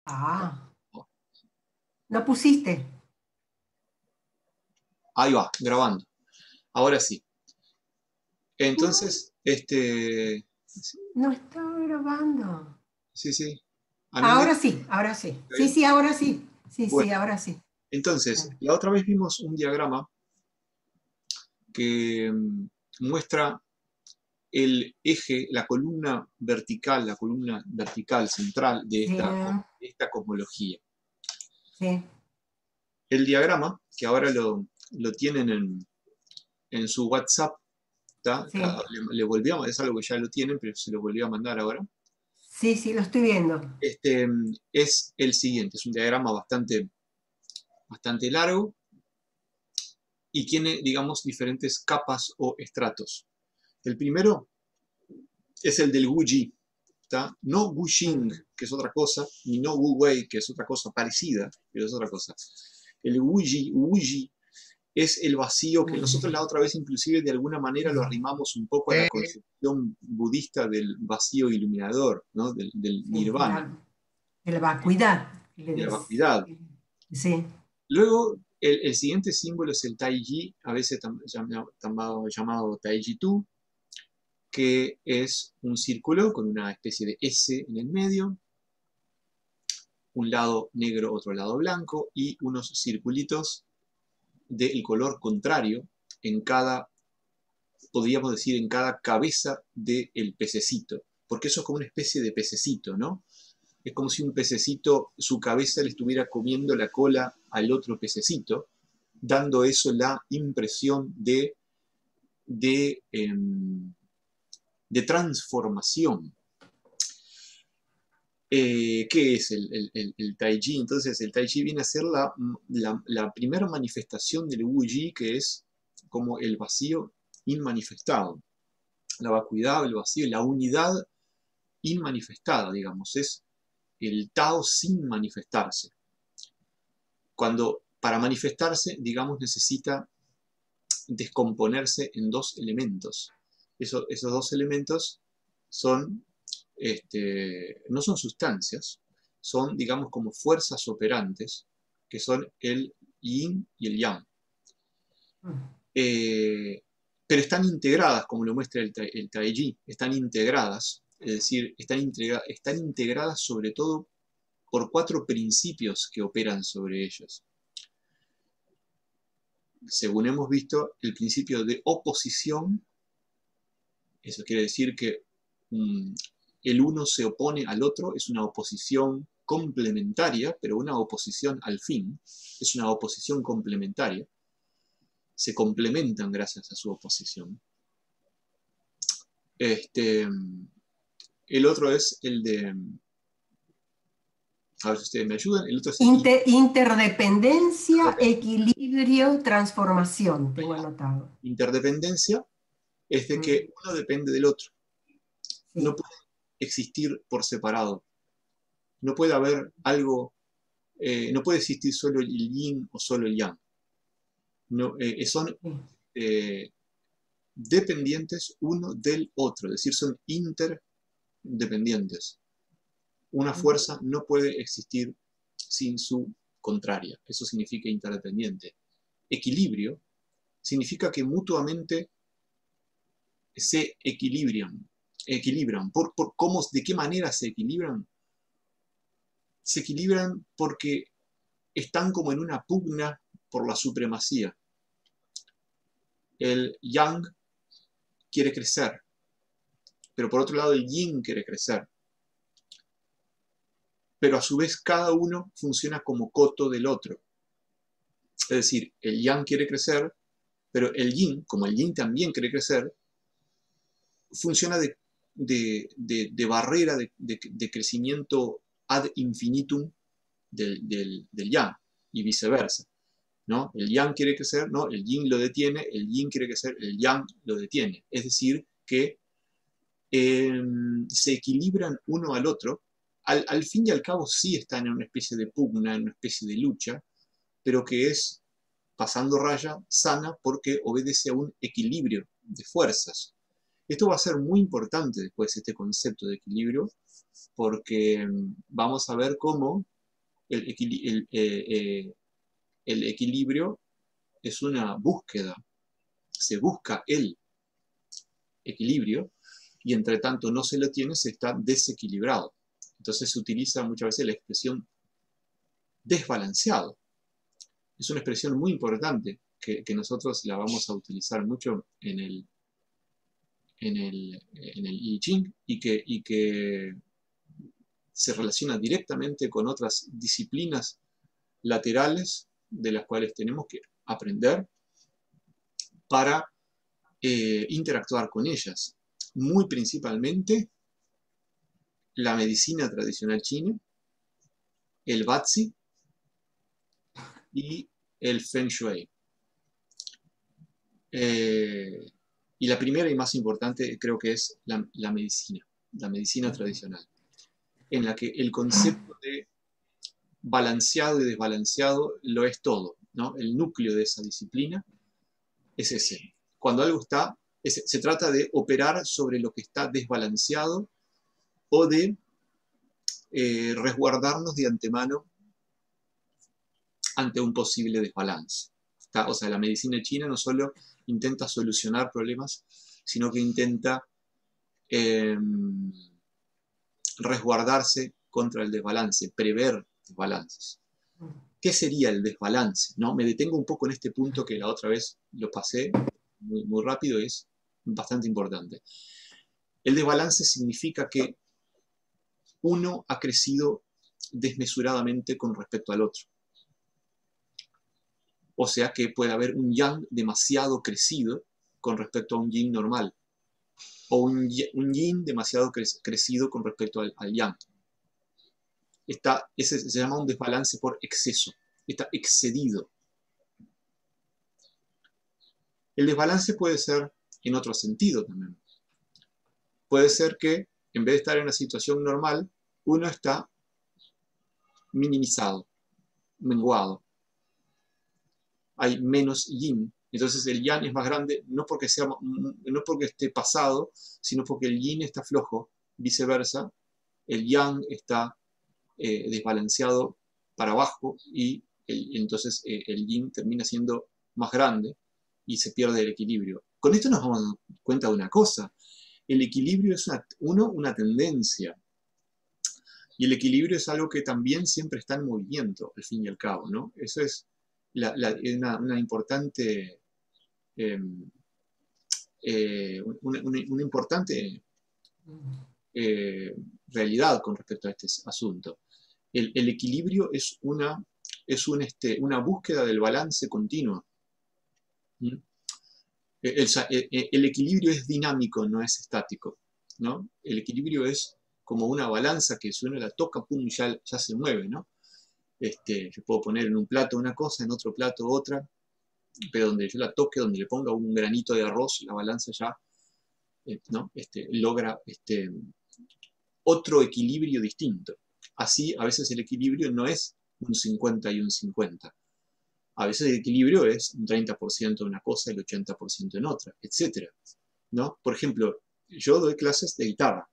Ah, ¿no pusiste? Ahí va, grabando. Ahora sí. No, Entonces, no estaba grabando. sí, sí. A mí me... Ahora sí, ahora sí. ¿Está Sí, bien? sí, ahora sí. Sí, Bueno, sí, ahora sí. entonces, Bueno, la otra vez vimos un diagrama que muestra el eje, la columna vertical central sí, de esta cosmología. sí, El diagrama, que ahora lo tienen en su WhatsApp, ¿tá? sí. Le volvíamos, es algo que ya lo tienen, pero se lo volví a mandar ahora. Sí, sí, lo estoy viendo. Es el siguiente, es un diagrama bastante largo y tiene, digamos, diferentes capas o estratos. El primero es el del Wuji, ¿tá? No Wuxing, Mm, que es otra cosa, ni no Wu Wei, que es otra cosa parecida, pero es otra cosa. El Wuji es el vacío que nosotros la uy, otra vez inclusive de alguna manera lo sí, arrimamos un poco a la concepción budista del vacío iluminador, ¿no? Del sí, nirvana, de la vacuidad, le de la dice. vacuidad. Sí, Luego, el siguiente símbolo es el Taiji, a veces llamado Taiji Tu, que es un círculo con una especie de S en el medio, un lado negro, otro lado blanco, y unos circulitos del color contrario en cada, podríamos decir, en cada cabeza del pececito, porque eso es como una especie de pececito, ¿no? Es como si un pececito, su cabeza le estuviera comiendo la cola al otro pececito, dando eso la impresión de, de transformación. ¿Qué es el Taiji? Entonces, el Taiji viene a ser la primera manifestación del Wuji, que es como el vacío inmanifestado, la vacuidad, el vacío, la unidad inmanifestada, digamos, es el Tao sin manifestarse. Cuando para manifestarse, digamos, necesita descomponerse en dos elementos. Esos dos elementos son, no son sustancias, son, digamos, como fuerzas operantes, que son el yin y el yang. mm, Eh, pero están integradas, como lo muestra el Taiji, están integradas, es decir, están integradas sobre todo por cuatro principios que operan sobre ellos. Según hemos visto, el principio de oposición, eso quiere decir que um, el uno se opone al otro, es una oposición complementaria, pero una oposición al fin, es una oposición complementaria, se complementan gracias a su oposición. Este, el otro es el de, a ver si ustedes me ayudan, el otro es el Interdependencia, equilibrio, transformación, tengo anotado. interdependencia, es de Mm, que uno depende del otro, no sí, puede existir por separado, no puede haber algo, no puede existir solo el yin o solo el yang, no, son sí, eh, dependientes uno del otro, es decir, son interdependientes. Una mm, fuerza no puede existir sin su contraria, eso significa interdependiente. Equilibrio significa que mutuamente se equilibran. ¿De qué manera se equilibran? Se equilibran porque están como en una pugna por la supremacía. El yang quiere crecer, pero por otro lado el yin quiere crecer. Pero a su vez cada uno funciona como coto del otro. Es decir, el yang quiere crecer, pero el yin, como el yin también quiere crecer, funciona de barrera de crecimiento ad infinitum del yang y viceversa. ¿No? El yang quiere crecer, ¿no? El yin lo detiene, el yin quiere crecer, el yang lo detiene. Es decir, que se equilibran uno al otro. Al fin y al cabo sí están en una especie de pugna, en una especie de lucha, pero que es, pasando raya, sana porque obedece a un equilibrio de fuerzas. Esto va a ser muy importante después, este concepto de equilibrio, porque vamos a ver cómo el equilibrio es una búsqueda, se busca el equilibrio y entre tanto no se lo tiene, se está desequilibrado. Entonces se utiliza muchas veces la expresión desbalanceado. Es una expresión muy importante que nosotros la vamos a utilizar mucho en el I Ching y que se relaciona directamente con otras disciplinas laterales de las cuales tenemos que aprender para interactuar con ellas. Muy principalmente la medicina tradicional china, el Batzi y el Feng Shui. Y la primera y más importante creo que es la medicina tradicional, en la que el concepto de balanceado y desbalanceado lo es todo, ¿no? El núcleo de esa disciplina es ese. Cuando algo está, se trata de operar sobre lo que está desbalanceado o de resguardarnos de antemano ante un posible desbalance. O sea, la medicina china no solo intenta solucionar problemas, sino que intenta resguardarse contra el desbalance, prever desbalances. ¿Qué sería el desbalance? ¿No? Me detengo un poco en este punto que la otra vez lo pasé muy rápido, es bastante importante. El desbalance significa que uno ha crecido desmesuradamente con respecto al otro. O sea que puede haber un yang demasiado crecido con respecto a un yin normal. O un yin demasiado crecido con respecto al yang. Ese se llama un desbalance por exceso. Está excedido. El desbalance puede ser en otro sentido también. Puede ser que en vez de estar en una situación normal, uno está minimizado, menguado. Hay menos yin. Entonces el yang es más grande, no porque esté pasado, sino porque el yin está flojo. Viceversa, el yang está desbalanceado para abajo y entonces el yin termina siendo más grande y se pierde el equilibrio. Con esto nos damos cuenta de una cosa. El equilibrio es una tendencia. Y el equilibrio es algo que también siempre está en movimiento, al fin y al cabo, ¿no? Eso es una importante, una importante realidad con respecto a este asunto. El equilibrio es una búsqueda del balance continuo. ¿Mm? El equilibrio es dinámico, no es estático, ¿no? El equilibrio es como una balanza que si uno la toca, pum, ya se mueve, ¿no? Yo puedo poner en un plato una cosa, en otro plato otra, pero donde yo la toque, donde le ponga un granito de arroz, la balanza ya ¿no? Logra otro equilibrio distinto. Así, a veces el equilibrio no es un 50 y un 50. A veces el equilibrio es un 30% en una cosa, el 80% en otra, etc. ¿No? Por ejemplo, yo doy clases de guitarra.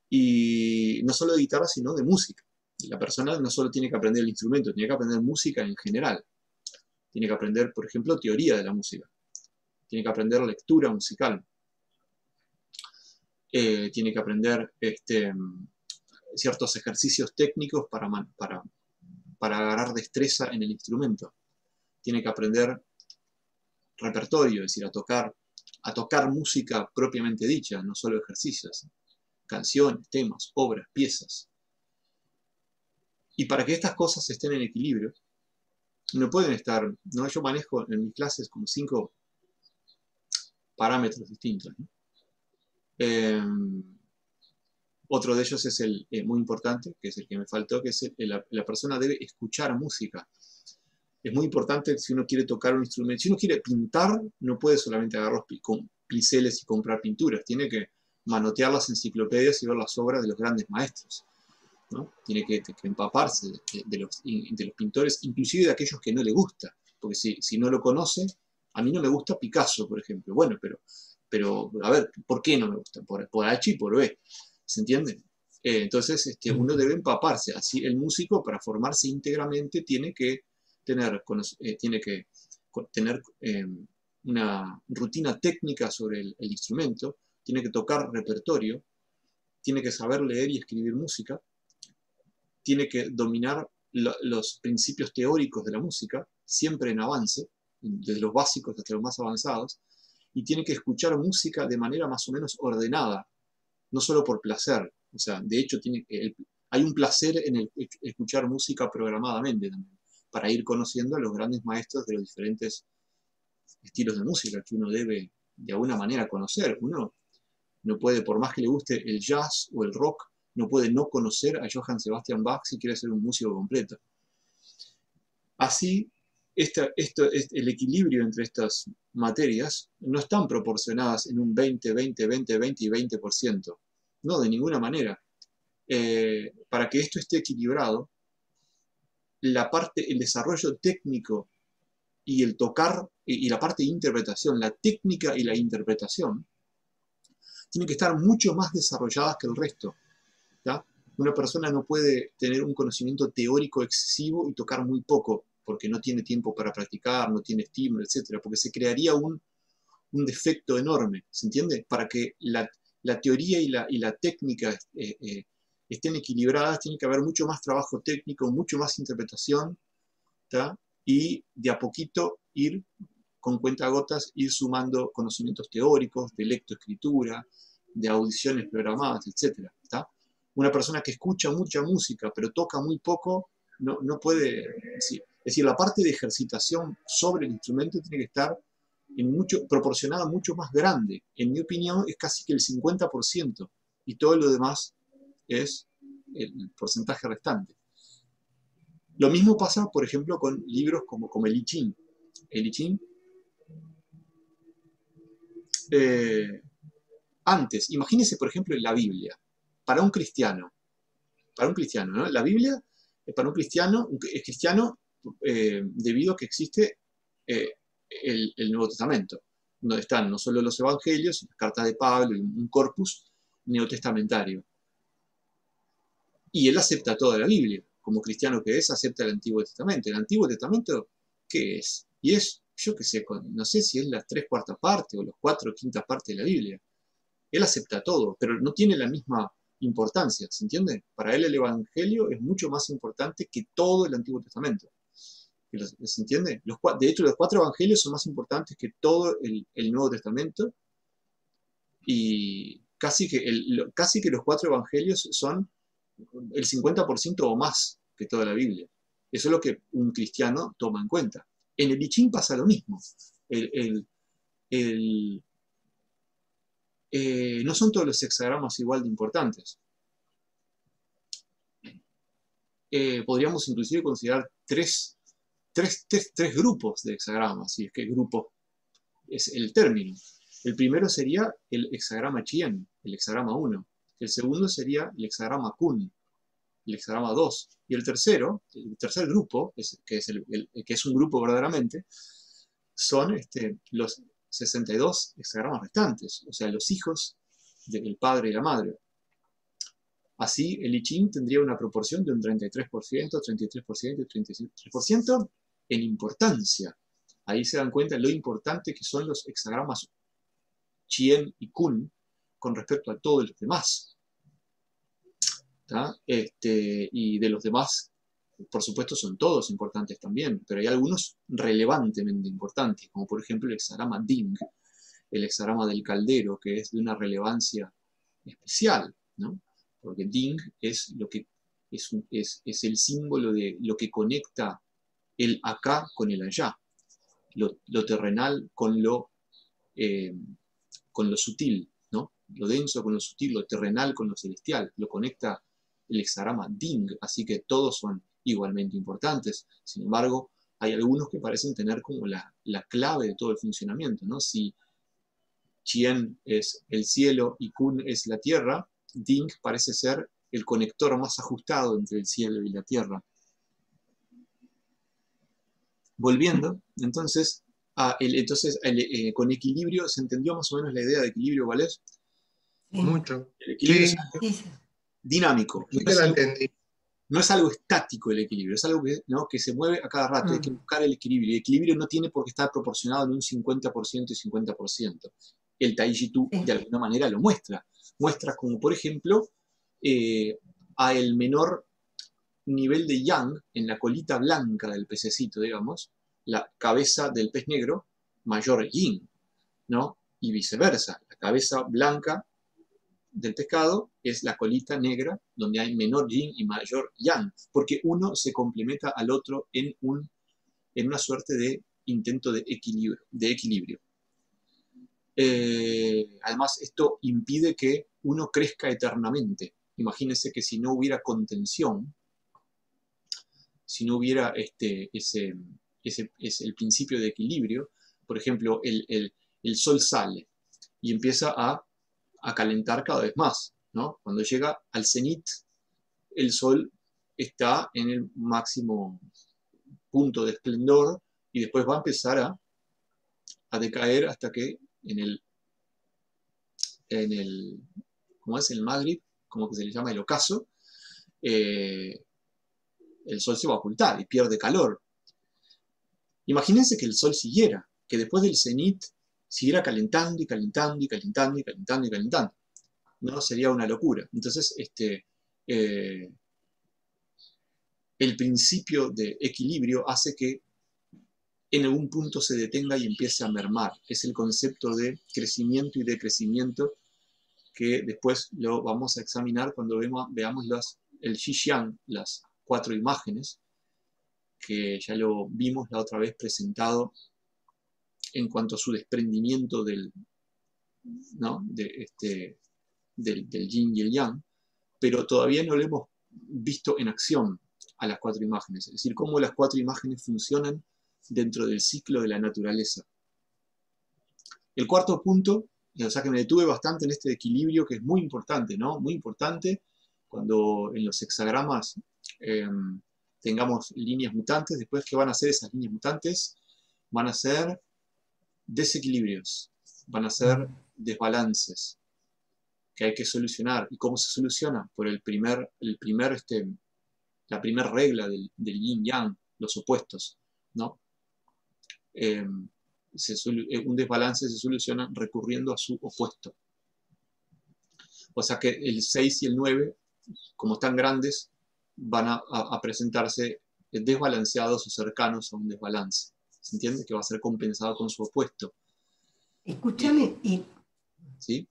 Y no solo de guitarra, sino de música. La persona no solo tiene que aprender el instrumento, tiene que aprender música en general. Tiene que aprender, por ejemplo, teoría de la música. Tiene que aprender lectura musical. Tiene que aprender ciertos ejercicios técnicos para agarrar destreza en el instrumento. Tiene que aprender repertorio, es decir, a tocar música propiamente dicha, no solo ejercicios. Canciones, temas, obras, piezas. Y para que estas cosas estén en equilibrio, no pueden estar, ¿no? Yo manejo en mis clases como 5 parámetros distintos, ¿no? Otro de ellos es el muy importante, que es el que me faltó, que es la persona debe escuchar música. Es muy importante si uno quiere tocar un instrumento. Si uno quiere pintar, no puede solamente agarrar con pinceles y comprar pinturas. Tiene que manotear las enciclopedias y ver las obras de los grandes maestros, ¿no? Tiene que empaparse de los pintores, inclusive de aquellos que no le gusta. Porque si no lo conoce, a mí no me gusta Picasso, por ejemplo. Bueno, pero a ver, ¿por qué no me gusta? Por H y por B. ¿Se entiende? Entonces, uno debe empaparse. Así, el músico, para formarse íntegramente, tiene que tener, tener una rutina técnica sobre el instrumento, tiene que tocar repertorio, tiene que saber leer y escribir música, tiene que dominar los principios teóricos de la música, siempre en avance, desde los básicos hasta los más avanzados, y tiene que escuchar música de manera más o menos ordenada, no solo por placer. O sea, de hecho, hay un placer en el escuchar música programadamente también, para ir conociendo a los grandes maestros de los diferentes estilos de música que uno debe de alguna manera conocer. Uno no puede, por más que le guste el jazz o el rock, no puede no conocer a Johann Sebastian Bach si quiere ser un músico completo. Así, el equilibrio entre estas materias no están proporcionadas en un 20, 20, 20, 20 y 20%. No, de ninguna manera. Para que esto esté equilibrado, el desarrollo técnico y el tocar y la parte de interpretación, la técnica y la interpretación, tienen que estar mucho más desarrolladas que el resto. ¿Ya? Una persona no puede tener un conocimiento teórico excesivo y tocar muy poco, porque no tiene tiempo para practicar, no tiene estímulo, etc. Porque se crearía un defecto enorme, ¿se entiende? Para que la teoría y la técnica estén equilibradas, tiene que haber mucho más trabajo técnico, mucho más interpretación, ¿tá? Y de a poquito ir, con cuentagotas, ir sumando conocimientos teóricos, de lectoescritura, de audiciones programadas, etc. ¿Tá? Una persona que escucha mucha música, pero toca muy poco, no puede... Es decir, la parte de ejercitación sobre el instrumento tiene que estar proporcionada mucho más grande. En mi opinión, es casi que el 50%, y todo lo demás es el porcentaje restante. Lo mismo pasa, por ejemplo, con libros como el I Ching. El I Ching, antes, imagínese, por ejemplo, la Biblia. Para un cristiano, ¿no? La Biblia, para un cristiano, es cristiano debido a que existe el Nuevo Testamento, donde están no solo los evangelios, las cartas de Pablo y un corpus neotestamentario. Y él acepta toda la Biblia. Como cristiano que es, acepta el Antiguo Testamento. ¿El Antiguo Testamento qué es? Y es, yo qué sé, no sé si es las 3/4 partes o las 4/5 partes de la Biblia. Él acepta todo, pero no tiene la misma importancia, ¿se entiende? Para él el Evangelio es mucho más importante que todo el Antiguo Testamento. ¿Se entiende? De hecho, los 4 Evangelios son más importantes que todo el Nuevo Testamento, y casi que los 4 Evangelios son el 50% o más que toda la Biblia. Eso es lo que un cristiano toma en cuenta. En el I Ching pasa lo mismo. No son todos los hexagramas igual de importantes. Podríamos inclusive considerar tres grupos de hexagramas, si es que grupo es el término. El primero sería el hexagrama Chien, el hexagrama 1. El segundo sería el hexagrama Kun, el hexagrama 2. Y el tercer grupo, que es un grupo verdaderamente, son los 62 hexagramas restantes, o sea, los hijos del padre y la madre. Así, el I Ching tendría una proporción de un 33%, 33% y 33% en importancia. Ahí se dan cuenta lo importante que son los hexagramas Chien y Kun con respecto a todos los demás. Y de los demás, por supuesto, son todos importantes también, pero hay algunos relevantemente importantes, como por ejemplo el hexagrama Ding, el hexagrama del caldero, que es de una relevancia especial, ¿no? Porque Ding es el símbolo de lo que conecta el acá con el allá, lo terrenal con lo sutil, ¿no? Lo denso con lo sutil, lo terrenal con lo celestial, lo conecta el hexagrama Ding, así que todos son igualmente importantes. Sin embargo, hay algunos que parecen tener como la clave de todo el funcionamiento, ¿no? Si Chien es el cielo y Kun es la tierra, Ding parece ser el conector más ajustado entre el cielo y la tierra. Volviendo, entonces, con equilibrio, ¿se entendió más o menos la idea de equilibrio, cuál es? Mucho. El equilibrio Sí. Sí, sí. dinámico, Sí que la entendí. no es algo estático el equilibrio, es algo que, ¿no?, que se mueve a cada rato, hay que buscar el equilibrio. Y el equilibrio no tiene por qué estar proporcionado en un 50% y 50%. El Taiji-Tu de alguna manera lo muestra. Muestra como, por ejemplo, a el menor nivel de yang en la colita blanca del pececito, digamos, la cabeza del pez negro, mayor yin, ¿no? Y viceversa, la cabeza blanca del pescado es la colita negra, donde hay menor yin y mayor yang, porque uno se complementa al otro en una suerte de intento de equilibrio. Además, esto impide que uno crezca eternamente. Imagínense que si no hubiera contención, si no hubiera el principio de equilibrio, por ejemplo, el sol sale y empieza a calentar cada vez más, ¿no? Cuando llega al cenit, el sol está en el máximo punto de esplendor y después va a empezar a decaer hasta que en el ¿cómo es? El Maghrib, como que se le llama el ocaso, el sol se va a ocultar y pierde calor. Imagínense que el sol siguiera, que después del cenit siguiera calentando y calentando y calentando y calentando y calentando. ¿No? Sería una locura. Entonces, el principio de equilibrio hace que en algún punto se detenga y empiece a mermar. Es el concepto de crecimiento y decrecimiento que después lo vamos a examinar cuando veamos el Xi-Xiang, las 4 imágenes, que ya lo vimos la otra vez presentado en cuanto a su desprendimiento ¿no?, del yin y el yang, pero todavía no lo hemos visto en acción a las 4 imágenes, es decir, cómo las 4 imágenes funcionan dentro del ciclo de la naturaleza. El cuarto punto, o sea que me detuve bastante en este equilibrio que es muy importante, ¿no? Muy importante cuando en los hexagramas tengamos líneas mutantes. Después, ¿qué van a hacer esas líneas mutantes? Van a ser desequilibrios, van a ser desbalances que hay que solucionar. ¿Y cómo se soluciona? Por la primera regla del yin-yang, los opuestos, ¿no? Un desbalance se soluciona recurriendo a su opuesto. O sea que el 6 y el 9, como están grandes, van a presentarse desbalanceados o cercanos a un desbalance. ¿Se entiende? Que va a ser compensado con su opuesto. Escúchame, ¿sí?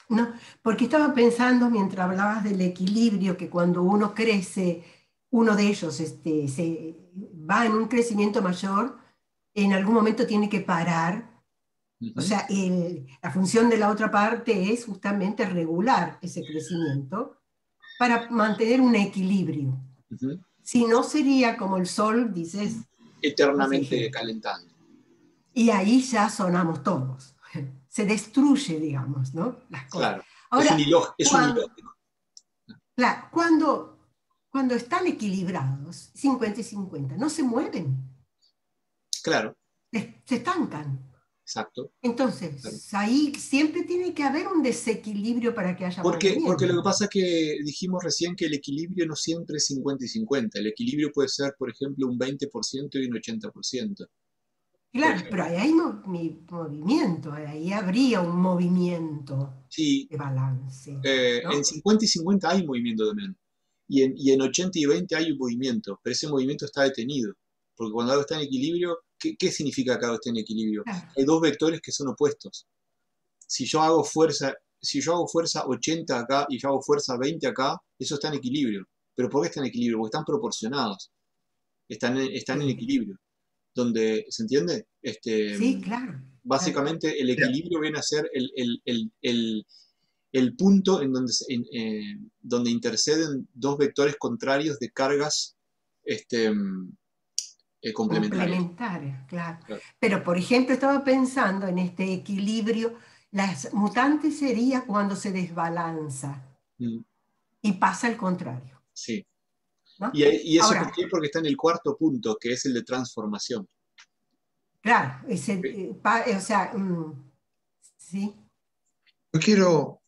No, porque estaba pensando mientras hablabas del equilibrio, que cuando uno crece, uno de ellos se va en un crecimiento mayor, en algún momento tiene que parar. O sea, la función de la otra parte es justamente regular ese crecimiento para mantener un equilibrio. Si no, sería como el sol, dices, eternamente calentando. Y ahí ya sonamos todos. Se destruye, digamos, ¿no? Las cosas. Claro, ahora, es un ilógico. Claro, cuando están equilibrados, 50 y 50, no se mueven. Claro. Se estancan. Exacto. Entonces, claro. Ahí siempre tiene que haber un desequilibrio para que haya movimiento. Porque lo que pasa es que dijimos recién que el equilibrio no siempre es 50 y 50. El equilibrio puede ser, por ejemplo, un 20% y un 80%. Claro, pero ahí hay movimiento, ahí habría un movimiento de balance. ¿no? En 50 y 50 hay movimiento también. Y en 80 y 20 hay un movimiento, pero ese movimiento está detenido. Porque cuando algo está en equilibrio, ¿qué significa que algo está en equilibrio? Claro. Hay dos vectores que son opuestos. Si yo hago fuerza 80 acá y yo hago fuerza 20 acá, eso está en equilibrio. ¿Pero por qué está en equilibrio? Porque están proporcionados. Están en equilibrio. Donde, ¿se entiende? Sí, claro. Básicamente el equilibrio viene a ser el punto en donde interceden dos vectores contrarios de cargas complementarias. Claro. Pero, por ejemplo, estaba pensando en este equilibrio, las mutantes sería cuando se desbalanza y pasa al contrario. Sí. ¿no? ¿Y eso Ahora, por qué? Porque está en el cuarto punto, que es el de transformación. Claro, o sea, sí. Yo quiero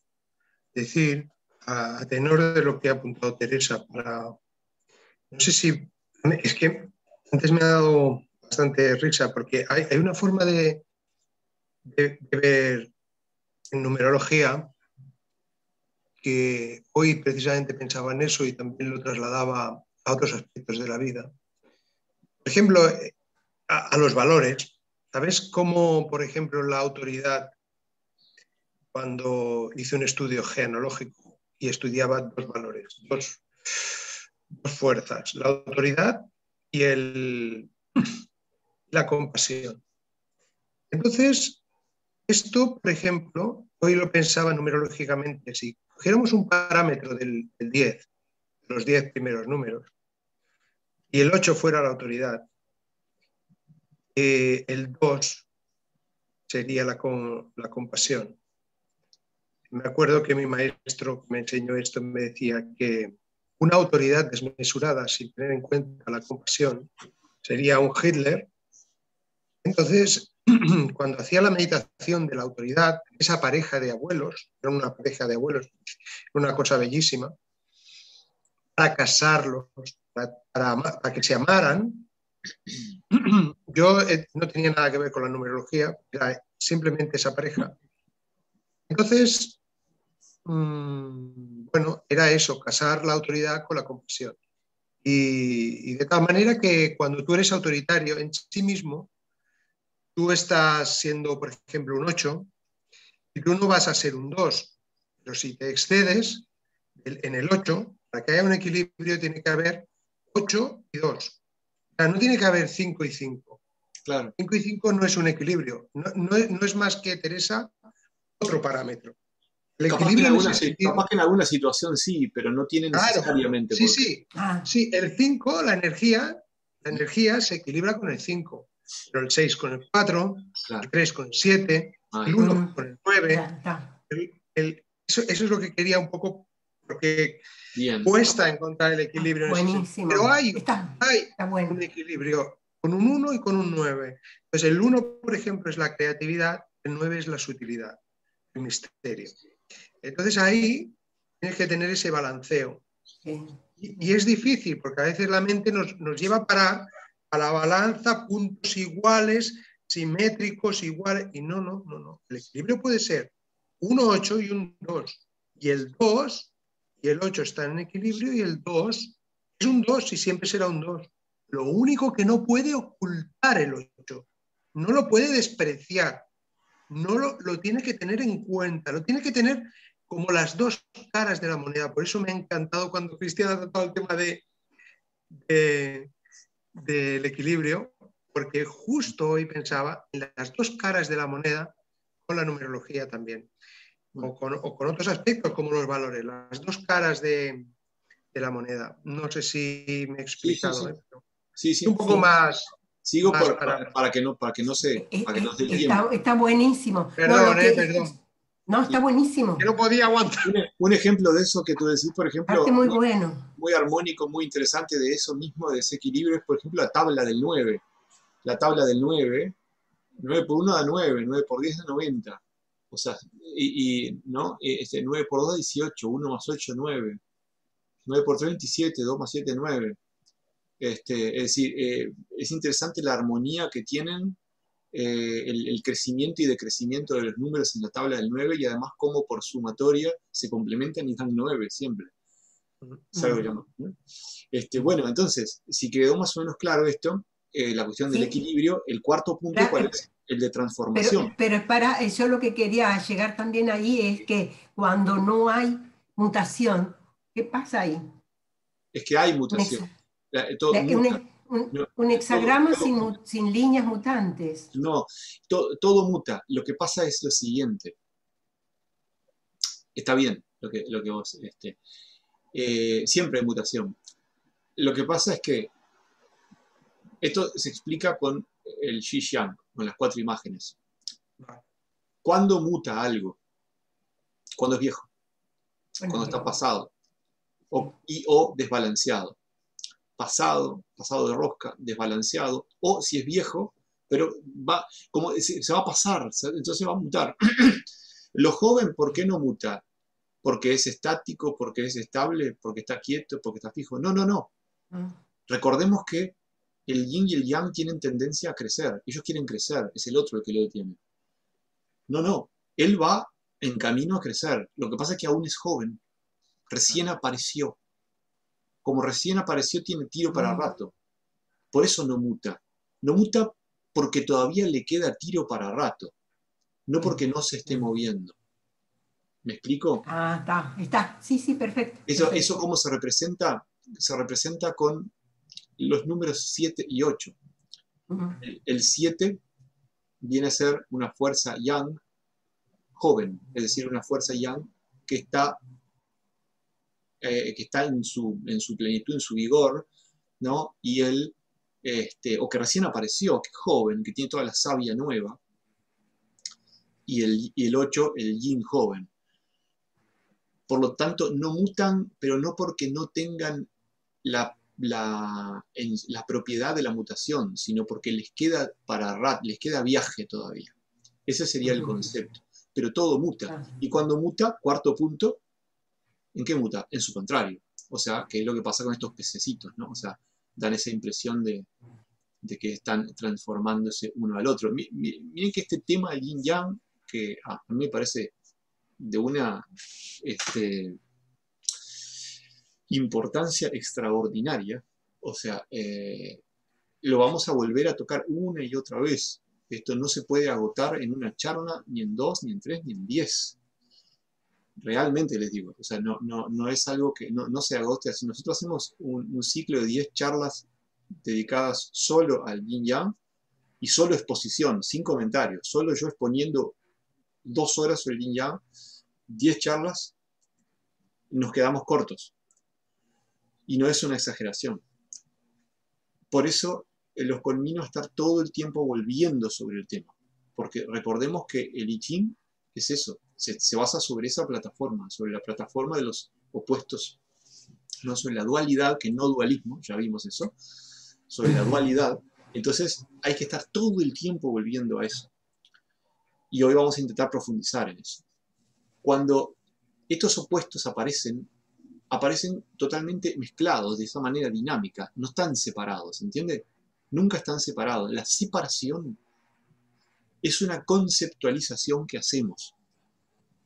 decir a tenor de lo que ha apuntado Teresa, no sé si, es que antes me ha dado bastante risa, porque hay una forma de ver en numerología que hoy precisamente pensaba en eso y también lo trasladaba a otros aspectos de la vida. Por ejemplo, a los valores. ¿Sabes cómo, por ejemplo, la autoridad, cuando hizo un estudio genealógico y estudiaba dos valores, dos fuerzas, la autoridad y la compasión? Entonces, esto, por ejemplo, hoy lo pensaba numerológicamente, si cogiéramos un parámetro del 10, los 10 primeros números, y el 8 fuera la autoridad, el 2 sería la compasión. Me acuerdo que mi maestro me enseñó esto, me decía que una autoridad desmesurada sin tener en cuenta la compasión sería un Hitler. Entonces, cuando hacía la meditación de la autoridad, esa pareja de abuelos, era una pareja de abuelos, una cosa bellísima, para casarlos, para que se amaran. Yo no tenía nada que ver con la numerología, era simplemente esa pareja. Entonces, bueno, era eso, casar la autoridad con la compasión. Y de tal manera que cuando tú eres autoritario en sí mismo, tú estás siendo, por ejemplo, un 8 y tú no vas a ser un 2. Pero si te excedes en el 8, para que haya un equilibrio tiene que haber 8 y 2. O sea, no tiene que haber 5 y 5. Claro. 5 y 5 no es un equilibrio. No es más que, Teresa, otro parámetro. El equilibrio en ese sentido. Capaz que en alguna situación sí, pero no tiene necesariamente. Claro, sí. Sí, el 5, la energía se equilibra con el 5, pero el 6 con el 4, claro. El 3 con el 7, el 1 con el 9. Eso es lo que quería un poco, porque bien, cuesta encontrar el equilibrio en ese sentido. Pero hay bueno. Un equilibrio con un 1 y con un 9. Pues el 1, por ejemplo, es la creatividad, el 9 es la sutilidad, el misterio. Entonces ahí tienes que tener ese balanceo. Sí. Y es difícil, porque a veces la mente nos lleva a parar a la balanza, puntos iguales, simétricos, iguales, y no. El equilibrio puede ser 1, 8 y un 2. Y el 2 y el 8 están en equilibrio y el 2 es un 2 y siempre será un 2. Lo único que no puede ocultar el 8, no lo puede despreciar, no lo tiene que tener en cuenta, lo tiene que tener como las dos caras de la moneda. Por eso me ha encantado cuando Cristian ha tratado el tema del equilibrio, porque justo hoy pensaba en las dos caras de la moneda con la numerología también, o con otros aspectos como los valores, las dos caras de la moneda. No sé si me he explicado. Sí. Un poco más... Sigo para que no se dé el tiempo. Está buenísimo. Perdón. No, está buenísimo. Que no podía aguantar. Un ejemplo de eso que tú decís, por ejemplo, muy bueno. Muy armónico, muy interesante de eso mismo, de ese equilibrio, es por ejemplo la tabla del 9. La tabla del 9, 9 por 1 da 9, 9 por 10 da 90. O sea, ¿no? 9 por 2 da 18, 1 más 8, 9. 9 por 3, 27, 2 más 7, 9. Es decir, es interesante la armonía que tienen el crecimiento y decrecimiento de los números en la tabla del 9 y además cómo por sumatoria se complementan y dan 9 siempre. Bueno, entonces, si quedó más o menos claro esto, la cuestión del equilibrio, el cuarto punto, ¿cuál es? El de transformación. Pero yo lo que quería llegar también ahí es que cuando no hay mutación, ¿qué pasa ahí? Es que hay mutación. Un hexagrama sin líneas mutantes. No, todo muta. Lo que pasa es lo siguiente. Está bien lo que vos... siempre hay mutación. Lo que pasa es que esto se explica con el Xi-Yang, con las 4 imágenes. ¿Cuándo muta algo? Cuando es viejo, cuando está pasado o desbalanceado. Pasado de rosca, desbalanceado, o si es viejo, pero se va a pasar, entonces va a mutar. Lo joven, ¿por qué no muta? porque es estático, porque es estable, porque está quieto, porque está fijo. No, no, no. Recordemos que el yin y el yang tienen tendencia a crecer. Ellos quieren crecer, es el otro el que lo detiene. No, no. Él va en camino a crecer. Lo que pasa es que aún es joven. Recién apareció. Como recién apareció, tiene tiro para rato. Por eso no muta. No muta porque todavía le queda tiro para rato. No porque no se esté moviendo. ¿Me explico? Está. Sí, sí, perfecto. Eso cómo se representa con los números 7 y 8. El 7 viene a ser una fuerza yang joven, es decir, una fuerza yang que está en su plenitud, en su vigor, ¿no? Y o que recién apareció, que es joven, que tiene toda la savia nueva, y el 8, el yin joven. Por lo tanto, no mutan, pero no porque no tengan la propiedad de la mutación, sino porque les queda les queda viaje todavía. Ese sería el concepto. Pero todo muta. Y cuando muta, cuarto punto, ¿en qué muta? En su contrario. O sea, que es lo que pasa con estos pececitos, ¿no? O sea, dan esa impresión de que están transformándose uno al otro. Miren que este tema del yin yang, que a mí me parece de una importancia extraordinaria, o sea, lo vamos a volver a tocar una y otra vez. Esto no se puede agotar en una charla, ni en 2, ni en 3, ni en 10. Realmente les digo, o sea, no es algo que no se agote así. Nosotros hacemos un ciclo de 10 charlas dedicadas solo al yin yang y solo exposición, sin comentarios, solo yo exponiendo 2 horas sobre el yin yang, 10 charlas, nos quedamos cortos. Y no es una exageración. Por eso los conmino a estar todo el tiempo volviendo sobre el tema. Porque recordemos que el I Ching es eso, se basa sobre esa plataforma, sobre la plataforma de los opuestos, no sobre la dualidad, que no dualismo, ya vimos eso, sobre la dualidad. Entonces hay que estar todo el tiempo volviendo a eso. Y hoy vamos a intentar profundizar en eso. Cuando estos opuestos aparecen totalmente mezclados de esa manera dinámica, no están separados, ¿entiende? Nunca están separados. La separación es una conceptualización que hacemos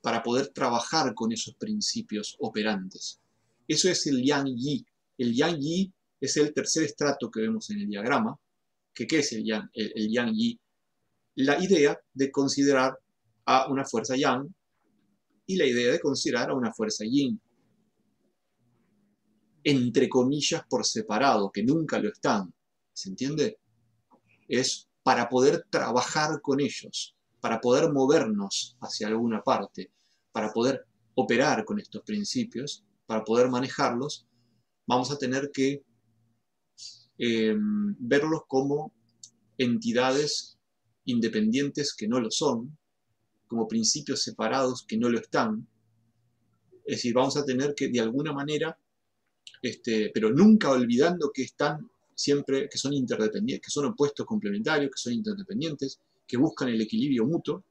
para poder trabajar con esos principios operantes. Eso es el Yang Yi. El Yang Yi es el tercer estrato que vemos en el diagrama. ¿Qué es el Yang Yi? La idea de considerar a una fuerza Yang y la idea de considerar a una fuerza Yin, entre comillas, por separado, que nunca lo están. ¿Se entiende? Es para poder trabajar con ellos, para poder movernos hacia alguna parte, para poder operar con estos principios, para poder manejarlos, vamos a tener que verlos como entidades independientes que no lo son, como principios separados que no lo están. Es decir, vamos a tener que de alguna manera, pero nunca olvidando que están siempre, que son interdependientes, que son opuestos complementarios, que son interdependientes, que buscan el equilibrio mutuo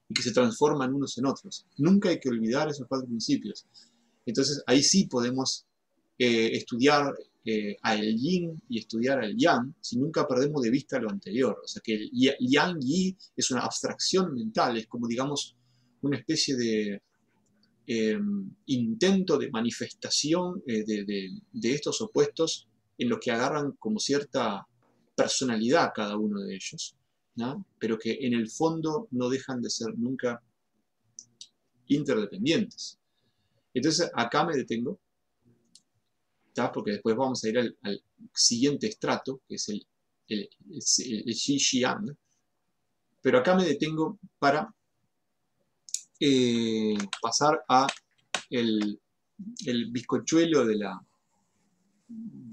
y que se transforman unos en otros. Nunca hay que olvidar esos 4 principios. Entonces ahí sí podemos estudiar al yin y estudiar al yang si nunca perdemos de vista lo anterior. O sea que el yang yi es una abstracción mental, es como digamos una especie de intento de manifestación de estos opuestos en los que agarran como cierta personalidad cada uno de ellos, ¿no? Pero que en el fondo no dejan de ser nunca interdependientes. Entonces acá me detengo, ¿tá? Porque después vamos a ir al siguiente estrato, que es el Xi Xiang, pero acá me detengo para pasar a el bizcochuelo de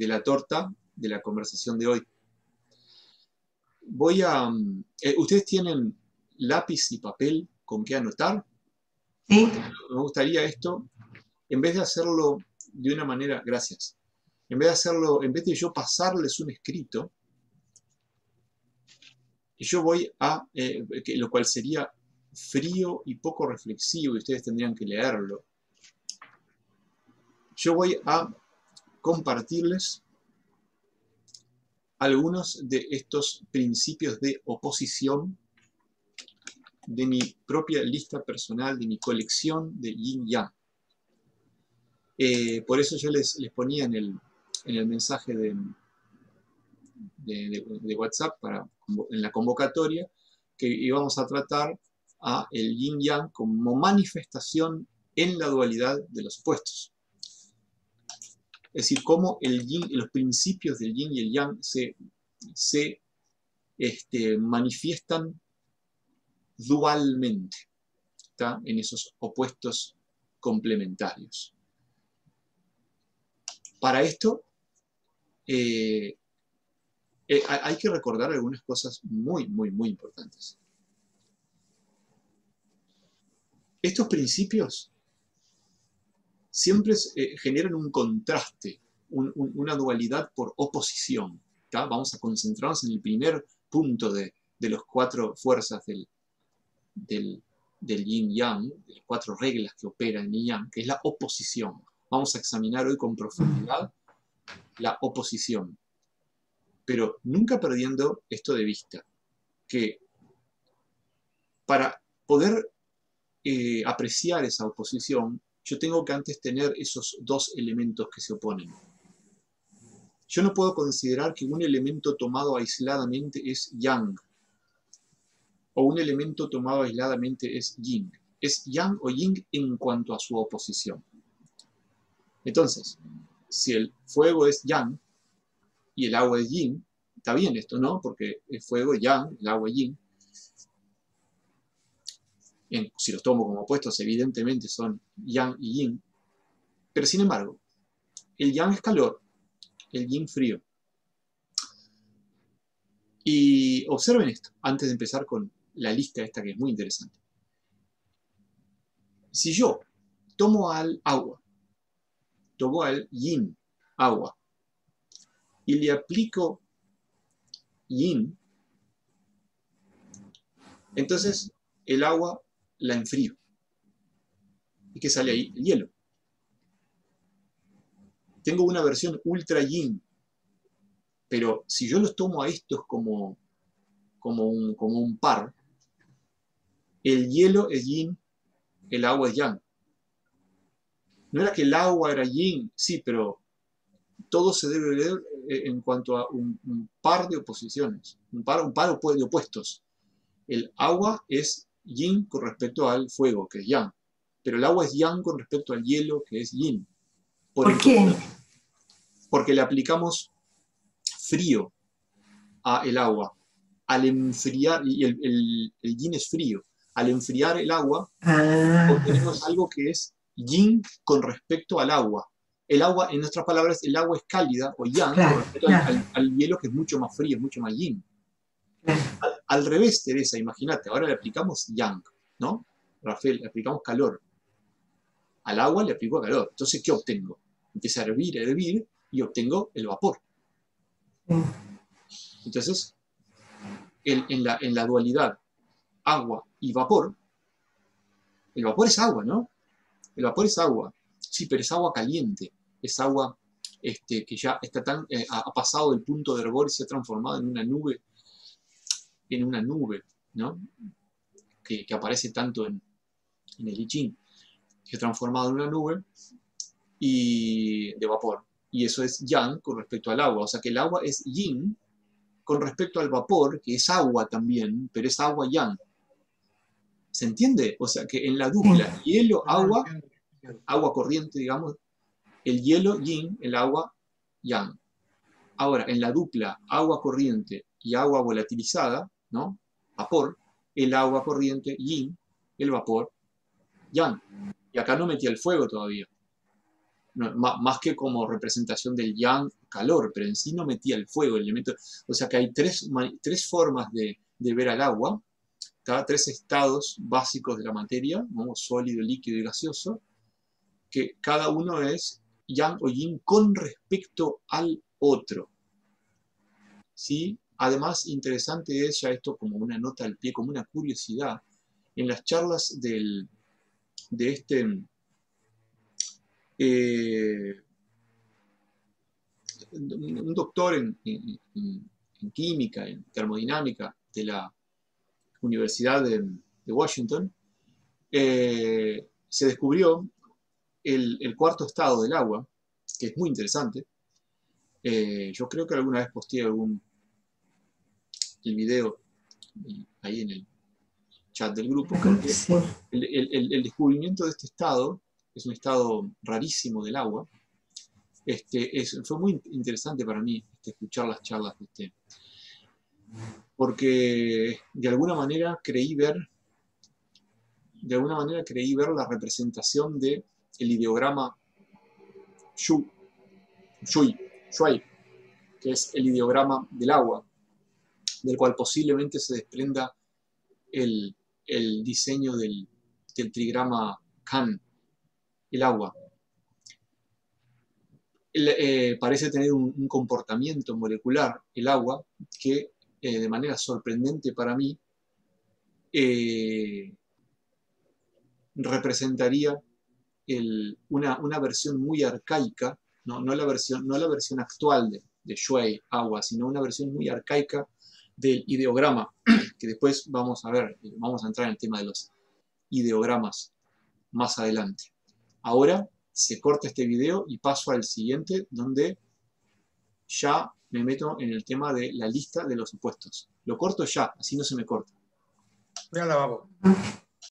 la torta de la conversación de hoy. ¿Ustedes tienen lápiz y papel con qué anotar? Sí. Me gustaría esto, en vez de hacerlo de una manera, gracias, en vez de yo pasarles un escrito, yo voy a, lo cual sería frío y poco reflexivo, y ustedes tendrían que leerlo. Yo voy a compartirles algunos de estos principios de oposición de mi propia lista personal, de mi colección de Yin Yang. Por eso yo les ponía en el mensaje de WhatsApp, en la convocatoria, que íbamos a tratar a el Yin Yang como manifestación en la dualidad de los opuestos. Es decir, cómo los principios del Yin y el Yang se manifiestan dualmente, ¿está? En esos opuestos complementarios. Para esto hay que recordar algunas cosas muy, muy, muy importantes. Estos principios siempre generan un contraste, una dualidad por oposición, ¿tá? Vamos a concentrarnos en el primer punto de las 4 fuerzas del Yin-Yang, de las 4 reglas que operan en Yin-Yang, que es la oposición. Vamos a examinar hoy con profundidad la oposición, pero nunca perdiendo esto de vista, que para poder apreciar esa oposición, yo tengo que antes tener esos 2 elementos que se oponen. Yo no puedo considerar que un elemento tomado aisladamente es Yang, o un elemento tomado aisladamente es Yin. Es Yang o Yin en cuanto a su oposición. Entonces, si el fuego es Yang y el agua es Yin, está bien esto, ¿no? Porque el fuego es Yang, el agua es Yin. Si los tomo como opuestos, evidentemente son Yang y Yin. Pero sin embargo, el Yang es calor, el Yin frío. Y observen esto, antes de empezar con la lista esta que es muy interesante. Si yo tomo al agua, tomo al Yin, agua, y le aplico Yin, entonces el agua la enfrío. ¿Y qué sale ahí? El hielo. Tengo una versión ultra Yin, pero si yo los tomo a estos como un par, el hielo es Yin, el agua es Yang. No era que el agua era Yin, sí, pero todo se debe ver en cuanto a un par de oposiciones, un par de opuestos. El agua es Yin con respecto al fuego, que es Yang, pero el agua es Yang con respecto al hielo, que es Yin. ¿Por qué? Porque le aplicamos frío a el agua. Al enfriar, y el Yin es frío, al enfriar el agua, obtenemos algo que es Yin con respecto al agua. El agua, en nuestras palabras, el agua es cálida o Yang con respecto al hielo, que es mucho más frío, es mucho más Yin. Al revés, Teresa, imagínate, ahora le aplicamos Yang, ¿no? Rafael, le aplicamos calor. Al agua le aplico calor. Entonces, ¿qué obtengo? Empieza a hervir, y obtengo el vapor. Entonces, en la dualidad agua y vapor, el vapor es agua, ¿no? El vapor es agua, sí, pero es agua caliente, es agua que ya está ha pasado del punto de hervor y se ha transformado en una nube, ¿no? Que aparece tanto en el I Ching, que se ha transformado en una nube y de vapor. Y eso es Yang con respecto al agua, o sea que el agua es Yin con respecto al vapor, que es agua también, pero es agua Yang. ¿Se entiende? O sea que en la dupla hielo, agua corriente, digamos, el hielo Yin, el agua Yang. Ahora, en la dupla agua corriente y agua volatilizada, ¿no? Vapor, el agua corriente Yin, el vapor Yang. Y acá no metí el fuego todavía. No, más que como representación del Yang, calor, pero en sí no metía el fuego, el elemento. O sea que hay tres formas de ver al agua, ¿tá? 3 estados básicos de la materia, ¿no? Sólido, líquido y gaseoso, que cada uno es Yang o Yin con respecto al otro. ¿Sí? Además, interesante es ya esto como una nota al pie, como una curiosidad, en las charlas de un doctor en química, en termodinámica de la Universidad de Washington, se descubrió el cuarto estado del agua, que es muy interesante. Yo creo que alguna vez posteé el video ahí en el chat del grupo. Sí. El descubrimiento de este estado es un estado rarísimo del agua. Fue muy interesante para mí escuchar las charlas porque de alguna manera creí ver la representación del ideograma Shui, que es el ideograma del agua, del cual posiblemente se desprenda el diseño del trigrama Kan, el agua. Parece tener un comportamiento molecular, el agua, que de manera sorprendente para mí representaría una versión muy arcaica, no la versión actual de Shui, agua, sino una versión muy arcaica del ideograma, que después vamos a ver, vamos a entrar en el tema de los ideogramas más adelante. Ahora se corta este video y paso al siguiente, donde ya me meto en el tema de la lista de los opuestos. Lo corto ya, así no se me corta. Voy al lavabo.